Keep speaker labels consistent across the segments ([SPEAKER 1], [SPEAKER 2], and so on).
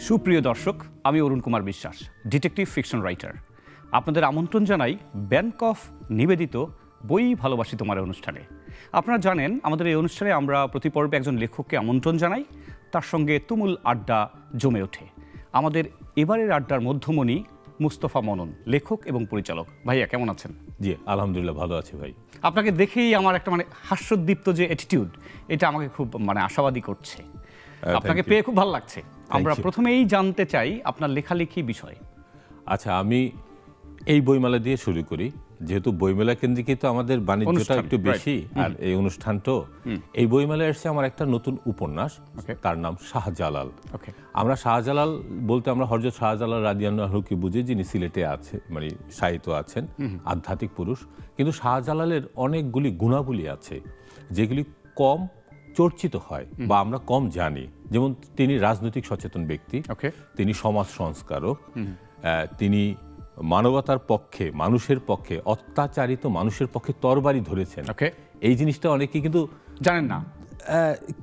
[SPEAKER 1] সুপ্রিয় দর্শক, আমি Arun Kumar Biswas, detective fiction writer. আপনাদের আমন্ত্রণ জানাই ব্যাংক অফ নিবেদিত বই ভালোবাসি তোমার অনুষ্ঠানে। আপনারা জানেন, আমাদের এই অনুষ্ঠানে আমরা প্রতি পর্বে একজন লেখককে আমন্ত্রণ জানাই, তার সঙ্গে তুমুল আড্ডা জমে ওঠে। আমাদের এবারের আড্ডার মধ্যমণি মুস্তফা মনন, লেখক এবং পরিচালক। ভাইয়া কেমন আছেন?
[SPEAKER 2] জি আলহামদুলিল্লাহ, ভালো আছি ভাই।
[SPEAKER 1] আপনাকে দেখেই আমার একটা হাস্যোদ্দীপ্ত যে অ্যাটিটিউড, এটা আমাকে খুব আশাবাদী করছে। আপনাকে পেয়ে খুব ভালো লাগছে। আমরা প্রথমেই জানতে চাই আপনার লেখালেখি বিষয়।
[SPEAKER 2] আচ্ছা, আমি এই বইমেলা দিয়ে শুরু করি, যেহেতু বইমেলা কেন্দ্রিক তো আমাদের বাণিজ্যটা একটু বেশি, আর এই অনুষ্ঠানটা এই বইমেলায় এসছে আমার একটা নতুন উপন্যাস, তার নাম শাহজালাল। আমরা শাহজালাল বলতে আমরা হযরত শাহজালাল রাদিয়াল্লাহু আনহুকে বুঝি, যিনি সিলেটে আছে সাহিত্য আছেন, আধ্যাত্মিক পুরুষ। কিন্তু শাহজালালের অনেকগুলি গুণাবলী আছে যেগুলি কম চর্চিত হয় বা আমরা কম জানি। যেমন তিনি রাজনৈতিক সচেতন ব্যক্তি, তিনি সমাজ সংস্কারক, তিনি মানবতার পক্ষে, মানুষের পক্ষে, অত্যাচারিত মানুষের পক্ষে তরবারি ধরেছেন। এই জিনিসটা অনেকে কিন্তু
[SPEAKER 1] জানেন না,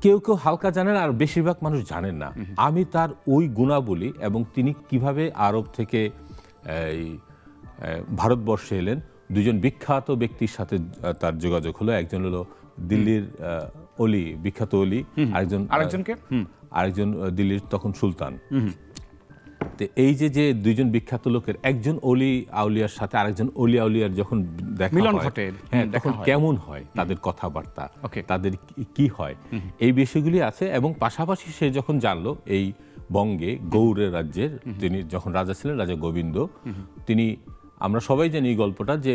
[SPEAKER 2] কেউ কেউ হালকা জানেন, আর বেশিরভাগ মানুষ জানেন না। আমি তার ওই গুণাবলী এবং তিনি কিভাবে আরব থেকে ভারতবর্ষে এলেন, দুজন বিখ্যাত ব্যক্তির সাথে তার যোগাযোগ হলো। একজন হলো দিল্লির অলি, বিখ্যাত অলি, আরেকজন দিল্লির তখন সুলতান। এই যে দুইজন বিখ্যাত লোকের, একজন অলি আউলিয়ার সাথে আরেকজন অলি আউলিয়ার যখন দেখা ঘটে, তখন কেমন হয় তাদের কথাবার্তা, তাদের কি হয়, এই বিষয়গুলি আছে। এবং পাশাপাশি সে যখন জানলো এই বঙ্গে গৌড়ের রাজ্যের তিনি যখন রাজা ছিলেন, রাজা গোবিন্দ, তিনি, আমরা সবাই জানি এই গল্পটা, যে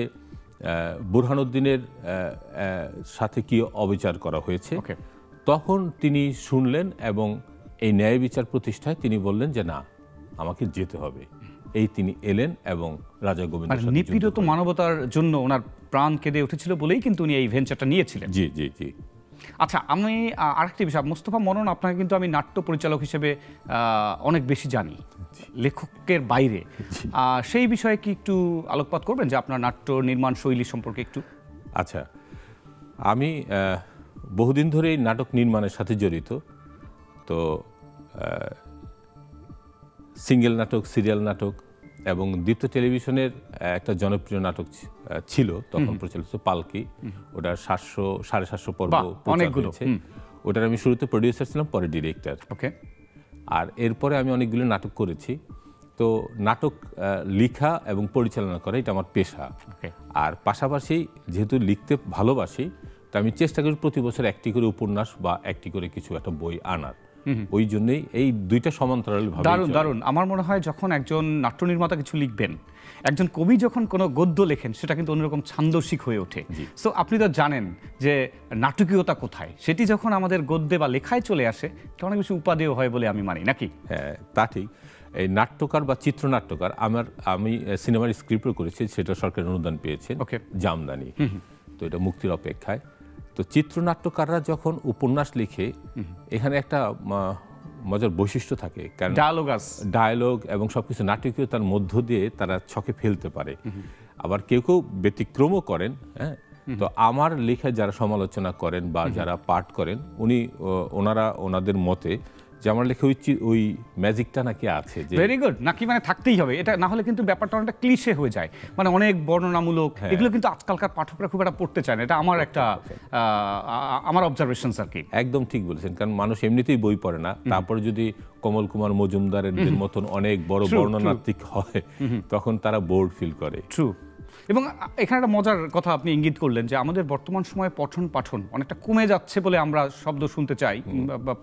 [SPEAKER 2] বুরহানুদ্দিনের সাথে কি অবিচার করা হয়েছে, তখন তিনি শুনলেন এবং এই ন্যায় বিচার প্রতিষ্ঠায় তিনি বললেন যে না, আমাকে যেতে হবে। এই তিনি এলেন এবং রাজা গোবিন্দ,
[SPEAKER 1] নিপীড়িত মানবতার জন্য ওনার প্রাণ কেঁদে উঠেছিল বলেই কিন্তু উনি এই ভেঞ্চারটা নিয়েছিলেন।
[SPEAKER 2] জি জি জি।
[SPEAKER 1] আচ্ছা, আমি আরেকটি বিষয়, মুস্তফা মনন, আপনাকে কিন্তু আমি নাট্য পরিচালক হিসেবে অনেক বেশি জানি, লেখকের বাইরে। সেই বিষয়ে কি একটু আলোকপাত করবেন, যে আপনার নাট্য নির্মাণ শৈলী সম্পর্কে একটু?
[SPEAKER 2] আচ্ছা, আমি বহুদিন ধরে এই নাটক নির্মাণের সাথে জড়িত। তো সিঙ্গেল নাটক, সিরিয়াল নাটক এবং দীপ্ত টেলিভিশনের একটা জনপ্রিয় নাটক ছিল তখন প্রচলিত, পালকি। ওটার 700-750 পর্ব অনেকগুলো। ওটার আমি শুরুতে প্রডিউসার ছিলাম, পরে ডিরেক্টর। আর এরপরে আমি অনেকগুলো নাটক করেছি। তো নাটক লেখা এবং পরিচালনা করা এটা আমার পেশা। আর পাশাপাশি যেহেতু লিখতে ভালোবাসি, তো আমি চেষ্টা করি প্রতি বছর একটি করে উপন্যাস বা একটি করে কিছু একটা বই আনার। ওই জন্যই এই দুইটা সমান্তরালভাবে।
[SPEAKER 1] দারুণ। আমার মনে হয় যখন একজন নাট্য নির্মাতা কিছু লিখবেন, একজন কবি যখন কোনো গদ্য লেখেন, সেটা কিন্তু অন্যরকম ছান্দসিক হয়ে ওঠে। সো আপনি তো জানেন যে নাটকীয়তা কোথায়, সেটি যখন আমাদের গদ্যে বা লেখায় চলে আসে, এটা অনেক বেশি উপাদেয় হয় বলে আমি মানি, নাকি?
[SPEAKER 2] হ্যাঁ, তা ঠিক। এই নাট্যকার বা চিত্রনাট্যকার, আমি সিনেমার স্ক্রিপ্টও করেছি, সেটা সরকারের অনুদান পেয়েছেন, জামদানি। তো এটা মুক্তির অপেক্ষায়। তো চিত্রনাট্যকাররা যখন উপন্যাস লিখে, এখানে একটা মজার বৈশিষ্ট্য থাকে, কারণ ডায়ালগ এবং সবকিছু নাটকীয়তার মধ্য দিয়ে তারা ছকে ফেলতে পারে। আবার কেউ কেউ ব্যতিক্রমও করেন। হ্যাঁ, তো আমার লেখায় যারা সমালোচনা করেন বা যারা পাঠ করেন, ওনারা ওনাদের মতে যে আমার লেখা ওই ম্যাজিকটা নাকি আছে।
[SPEAKER 1] ভেরি গুড, নাকি থাকতেই হবে, এটা না হলে কিন্তু ব্যাপারটা অনেকটা ক্লিশে হয়ে যায়, অনেক বর্ণনামূলক। এগুলো কিন্তু আজকালকার পাঠকরা খুব একটা পড়তে চায় না। এটা আমার অবজারভেশন আর কি।
[SPEAKER 2] একদম ঠিক বলেছেন, কারণ মানুষ এমনিতেই বই পড়ে না, তারপরে যদি কমল কুমার মজুমদারের মতন অনেক বড় বর্ণনাত্মক হয়, তখন তারা বোর্ড ফিল করে।
[SPEAKER 1] ট্রু। এবং এখানে একটা মজার কথা আপনি ইঙ্গিত করলেন, যে আমাদের বর্তমান সময়ে পঠন পাঠন অনেকটা কমে যাচ্ছে বলে আমরা শব্দ শুনতে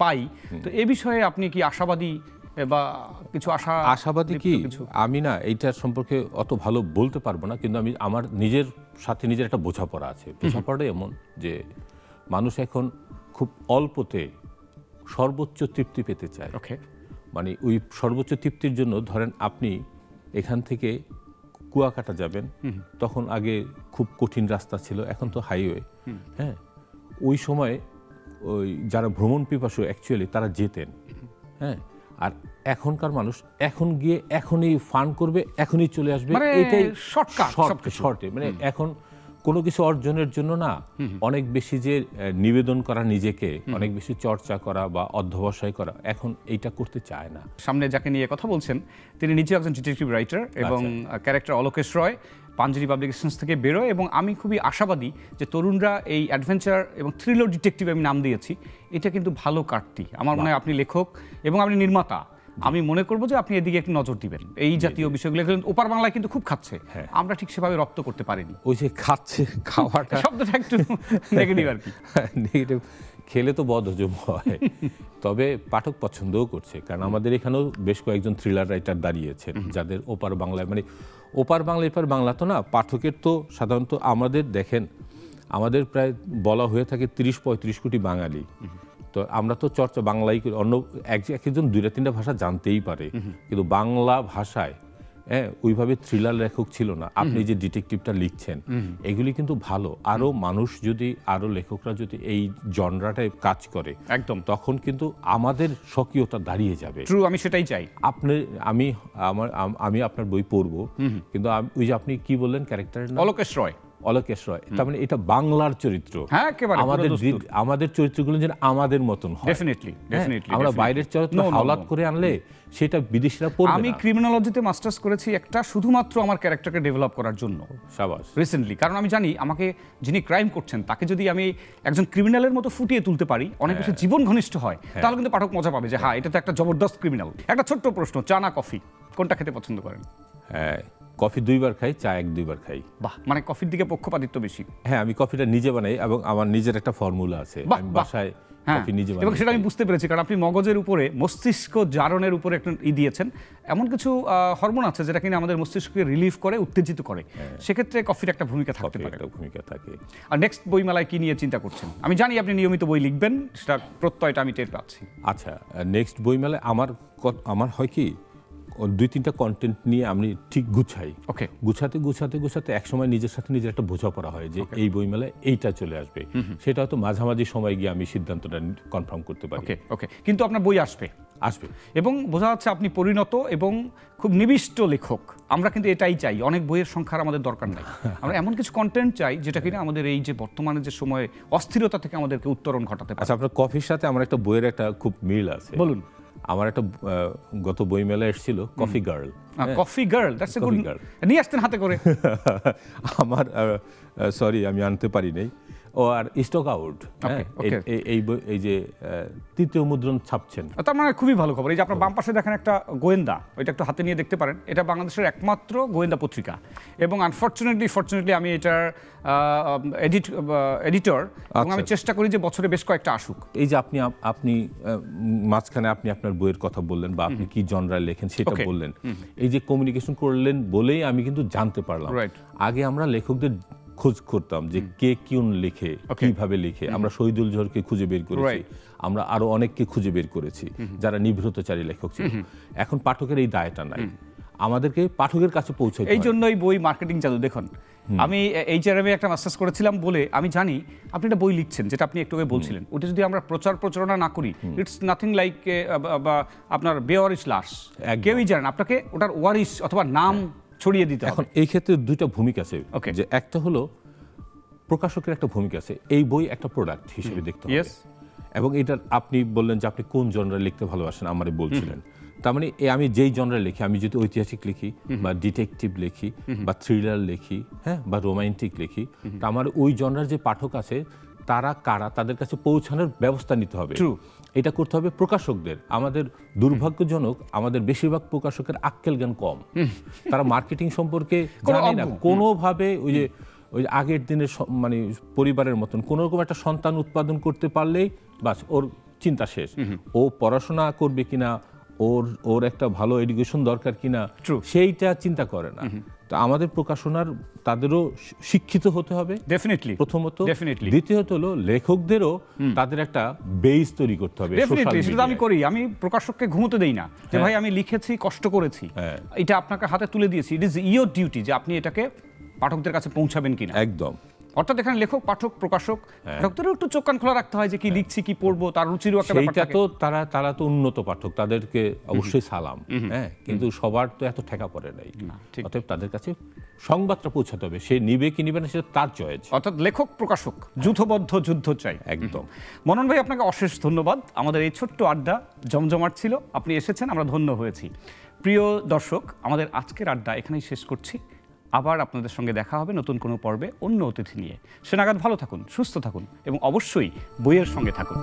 [SPEAKER 1] পাই। তো এ বিষয়ে আপনি কি আশাবাদী বা কিছু
[SPEAKER 2] আশাবাদী কি? আমি না এইটার সম্পর্কে অত ভালো বলতে পারবো না, কিন্তু আমি আমার নিজের সাথে নিজের একটা বোঝাপড়া আছে। বোঝাপড়াটা এমন যে মানুষ এখন খুব অল্পতে সর্বোচ্চ তৃপ্তি পেতে চায়। ওই সর্বোচ্চ তৃপ্তির জন্য, ধরেন আপনি এখান থেকে কুয়াকাটা যাবেন, তখন আগে খুব কঠিন রাস্তা ছিল, এখন তো হাইওয়ে। হ্যাঁ, ওই সময় ওই যারা ভ্রমণ পিপাসু অ্যাকচুয়ালি তারা যেতেন। হ্যাঁ, আর এখনকার মানুষ এখন গিয়ে এখনই ফান করবে, এখনই চলে আসবে, এটাই শর্টে। এখন কোনো কিছু অর্জনের জন্য না অনেক বেশি যে নিবেদন করা নিজেকে, অনেক বেশি চর্চা করা বা অধ্যবসায় করা, এখন এইটা করতে চায় না।
[SPEAKER 1] সামনে যাকে নিয়ে কথা বলছেন তিনি নিজে একজন ডিটেকটিভ রাইটার এবং ক্যারেক্টার অলোকেশ রয় পাঞ্জেরি পাবলিকেশনস থেকে বেরোয়, এবং আমি খুবই আশাবাদী যে তরুণরা এই অ্যাডভেঞ্চার এবং থ্রিলার ডিটেকটিভ আমি নাম দিয়েছি, এটা কিন্তু ভালো কাটতি। আমার মনে হয় আপনি লেখক এবং আপনি নির্মাতা, আমি মনে করবো যে আপনি এদিকে একটু নজর দিবেন। এই জাতীয় বিষয়গুলো ওপার বাংলায় কিন্তু খুব খাচ্ছে, আমরা ঠিক সেভাবে রপ্ত করতে পারিনি।
[SPEAKER 2] ওই যে খাচ্ছে, খাওয়াটা
[SPEAKER 1] শব্দটা একটু নেগেটিভ আর কি।
[SPEAKER 2] নেগেটিভ, খেলে তো বদহজম হয়, তবে পাঠক পছন্দও করছে, কারণ আমাদের এখানেও বেশ কয়েকজন থ্রিলার রাইটার দাঁড়িয়েছেন যাদের ওপার বাংলায়, মানে ওপার বাংলা এপার বাংলা তো না, পাঠকের তো সাধারণত আমাদের দেখেন, আমাদের প্রায় বলা হয়ে থাকে 30-35 কোটি বাঙালি, তো আমরা তো চর্চা বাংলাই করি, অন্য একজন 2-3টা ভাষা জানতেই পারে, কিন্তু বাংলা ভাষায় ওইভাবে থ্রিলার লেখক ছিল না। আপনি যে ডিটেকটিভটা লিখছেন এগুলি কিন্তু ভালো, আরো মানুষ যদি, আরো লেখকরা যদি এই জনরাটায় কাজ করে
[SPEAKER 1] একদম,
[SPEAKER 2] তখন কিন্তু আমাদের স্বকীয়তা দাঁড়িয়ে যাবে।
[SPEAKER 1] ট্রু, আমি সেটাই চাই।
[SPEAKER 2] আমি আপনার বই পড়বো, কিন্তু ওই যে আপনি কি বললেন ক্যারেক্টারের নাম?
[SPEAKER 1] অলোকেশ রয়।
[SPEAKER 2] অলোকেশ রয়, তার মানে এটা বাংলার চরিত্র।
[SPEAKER 1] হ্যাঁ, একেবারে
[SPEAKER 2] আমাদের চরিত্রগুলো যেন আমাদের মতন হয়।
[SPEAKER 1] Definitely, definitely.
[SPEAKER 2] আমরা বাইরের চরিত্র হাওলাত করে আনলে সেটা বিদেশিরা পড়বে না।
[SPEAKER 1] আমি ক্রিমিনোলজিতে মাস্টার্স করেছি একটা শুধুমাত্র আমার ক্যারেক্টারকে ডেভেলপ করার জন্য,
[SPEAKER 2] শাবাশ,
[SPEAKER 1] রিসেন্টলি। কারণ আমি জানি আমাকে যিনি ক্রাইম করছেন তাকে যদি আমি একজন ক্রিমিনালের মতো ফুটিয়ে তুলতে পারি, অনেক বেশি জীবন ঘনিষ্ঠ হয়, তাহলে কিন্তু পাঠক মজা পাবে যে হ্যাঁ, এটা তো একটা জবরদস্ত ক্রিমিনাল। একটা ছোট্ট প্রশ্ন, চা না কফি, কোনটা খেতে পছন্দ করেন?
[SPEAKER 2] হ্যাঁ, কফি 2 বার খাই, চা 1-2 বার খাই।
[SPEAKER 1] বাহ, মানে কফির দিকে পক্ষপাতিত্ব বেশি।
[SPEAKER 2] হ্যাঁ, আমি কফিটা নিজে বানাই এবং আমার নিজের একটা ফর্মুলা আছে, আমি বাসায় কফি নিজে বানাই।
[SPEAKER 1] এবং সেটা আমি বুঝতে পেরেছি, কারণ আপনি মগজের উপরে, মস্তিষ্ক জারণের উপরে একটা দিয়েছেন। এমন কিছু হরমোন আছে যেটা কিনা আমাদের মস্তিষ্ককে রিলিফ করে, উত্তেজিত করে, সেক্ষেত্রে কফির একটা ভূমিকা থাকতে পারে।
[SPEAKER 2] ভূমিকা থাকে।
[SPEAKER 1] আর নেক্সট বইমেলায় কি নিয়ে চিন্তা করছেন? আমি জানি আপনি নিয়মিত বই লিখবেন, সেটা প্রত্যয়টা আমি টের পাচ্ছি।
[SPEAKER 2] আচ্ছা, নেক্সট বইমেলায় আমার হয় কি, 2-3টা কন্টেন্ট নিয়ে আমি ঠিক গুছাই।
[SPEAKER 1] ওকে,
[SPEAKER 2] গুছাতে একসময় নিজের সাথে নিজের একটা বোঝাপড়া হয় যে এই বইমেলায় এইটা চলে আসবে, সেটা হয়তো মাঝামাঝি সময় গিয়ে আমি সিদ্ধান্তটা কনফার্ম করতে পারি।
[SPEAKER 1] ওকে, কিন্তু আপনার বই আসবে এবং বোঝা যাচ্ছে আপনি পরিণত এবং খুব নিবিষ্ট লেখক। আমরা কিন্তু এটাই চাই, অনেক বইয়ের সংখ্যার আমাদের দরকার নাই, আমরা এমন কিছু কন্টেন্ট চাই যেটা কিনা আমাদের এই যে বর্তমানে যে সময়ে অস্থিরতা থেকে আমাদেরকে উত্তরণ ঘটাতে পারে।
[SPEAKER 2] আচ্ছা, আপনার কফির সাথে আমার একটা বইয়ের একটা খুব মিল আছে।
[SPEAKER 1] বলুন।
[SPEAKER 2] আমার একটা গত বইমেলা এসেছিল, coffee girl.
[SPEAKER 1] Coffee girl, that's a good. নিয়ে আসতেন হাতে করে।
[SPEAKER 2] আমার সরি, আমি আনতে পারি নাই। ও আর স্টক আউট, এই যে 3য় মুদ্রণ ছাপছেন।
[SPEAKER 1] তার মানে খুবই ভালো খবর। এই যে আপনার বাম পাশে দেখেন একটা গোয়েন্দা, ওইটা একটু হাতে নিয়ে দেখতে পারেন, এটা বাংলাদেশের একমাত্র গোয়েন্দা পত্রিকা। এবং ফর্চুনেটলি আমি এটার এডিটর, এবং আমি চেষ্টা করি যে বছরে বেশ কয়েকটা আসুক।
[SPEAKER 2] এই যে আপনি মাঝখানে আপনি আপনার বইয়ের কথা বললেন বা আপনি কি জনরায় লেখেন সেটা বললেন, এই যে কমিউনিকেশন করলেন বলেই আমি কিন্তু জানতে পারলাম। আগে আমরা লেখকদের খোঁজ করতাম যে কে কোন লিখে, কিভাবে লিখে। আমরা শহীদুল জোহরকে খুঁজে বের করেছি, আমরা আরো অনেককে খুঁজে বের করেছি যারা নিভৃতচারী লেখক ছিল। এখন পাঠকের এই দায়টা নাই, আমাদেরকে পাঠকের কাছে পৌঁছাতে।
[SPEAKER 1] এই জন্যই বই মার্কেটিং চালু। দেখুন, আমি এইচআরএমে একটা মাস্টার্স করেছিলাম বলে আমি জানি আপনি একটা বই লিখছেন, যেটা আপনি একটু আগে বলছিলেন, ওটা যদি আমরা প্রচারণা না করি, ইটস নাথিং লাইক আপনার বেওয়ারিশ লাশ। কেউই জানেন, আপনাকে ওটার ওয়ারিশ অথবা নাম ছড়িয়ে দিতে হবে।
[SPEAKER 2] এখন এই ক্ষেত্রে 2টা ভূমিকা আছে, যে একটা হলো প্রকাশকের একটা ভূমিকা আছে, এই বই একটা প্রোডাক্ট হিসেবে দেখতে হবে। এবং এটা আপনি বললেন যে আপনি কোন জনরা লিখতে ভালোবাসেন, আমারে বলছিলেন। তার মানে আমি যেই জনরা লিখি, আমি যদি ঐতিহাসিক লিখি বা ডিটেকটিভ লিখি বা থ্রিলার লিখি, হ্যাঁ, বা রোমান্টিক লিখি, তা আমার ওই জনরার যে পাঠক আছে তারা কারা, তাদের কাছে পৌঁছানোর ব্যবস্থা নিতে হবে। এটা করতে হবে প্রকাশকদের। আমাদের দুর্ভাগ্যজনক, আমাদের বেশিরভাগ প্রকাশকের আক্কেল জ্ঞান কম, তারা মার্কেটিং সম্পর্কে জানে না কোনোভাবে। ওই যে আগের দিনের মানে পরিবারের মতন কোনো রকম একটা সন্তান উৎপাদন করতে পারলেই বাস ওর চিন্তা শেষ। ও পড়াশোনা করবে কিনা, ওর একটা ভালো এডুকেশন দরকার কিনা, সেইটা চিন্তা করে না। তো আমাদের প্রকাশনার তাদেরও শিক্ষিত হতে হবে ডেফিনেটলি, প্রথমত। দ্বিতীয়ত হলো লেখকদেরও তাদের একটা বেস তৈরি করতে হবে।
[SPEAKER 1] সেটা আমি করি, আমি প্রকাশককে ঘুমোতে দেই না যে ভাই আমি লিখেছি, কষ্ট করেছি, এটা আপনাকে হাতে তুলে দিয়েছি, ইট ইজ ইয়োর ডিউটি যে আপনি এটাকে পাঠকদের কাছে পৌঁছাবেন কিনা।
[SPEAKER 2] একদম।
[SPEAKER 1] অর্থাৎ এখানে লেখক, পাঠক, প্রকাশক, পাঠকদেরও একটু চোখ কান খোলা রাখতে হয় যে কি লিখছি, কি পড়বো, তার রুচিরও একটা ব্যাপার
[SPEAKER 2] সেইটা
[SPEAKER 1] থাকে।
[SPEAKER 2] তো তারা তো উন্নত পাঠক, তাদেরকে অবশ্যই সালাম, হ্যাঁ, কিন্তু সবার তো এত ঠেকা পড়ে নাই।
[SPEAKER 1] ঠিক।
[SPEAKER 2] অতএব তাদের কাছে সংবাদটা পৌঁছাতে হবে, সে নিবে কি নিবে না সেটা তার চয়েস।
[SPEAKER 1] অর্থাৎ লেখক, প্রকাশক যুথবদ্ধ যুদ্ধ চাই।
[SPEAKER 2] একদম।
[SPEAKER 1] মনন ভাই, আপনাকে অশেষ ধন্যবাদ। আমাদের এই ছোট্ট আড্ডা জমজমাট ছিল, আপনি এসেছেন, আমরা ধন্য হয়েছি। প্রিয় দর্শক, আমাদের আজকের আড্ডা এখানেই শেষ করছি। আবার আপনাদের সঙ্গে দেখা হবে নতুন কোনো পর্বে অন্য অতিথি নিয়ে। সে নাগাদ ভালো থাকুন, সুস্থ থাকুন এবং অবশ্যই বইয়ের সঙ্গে থাকুন।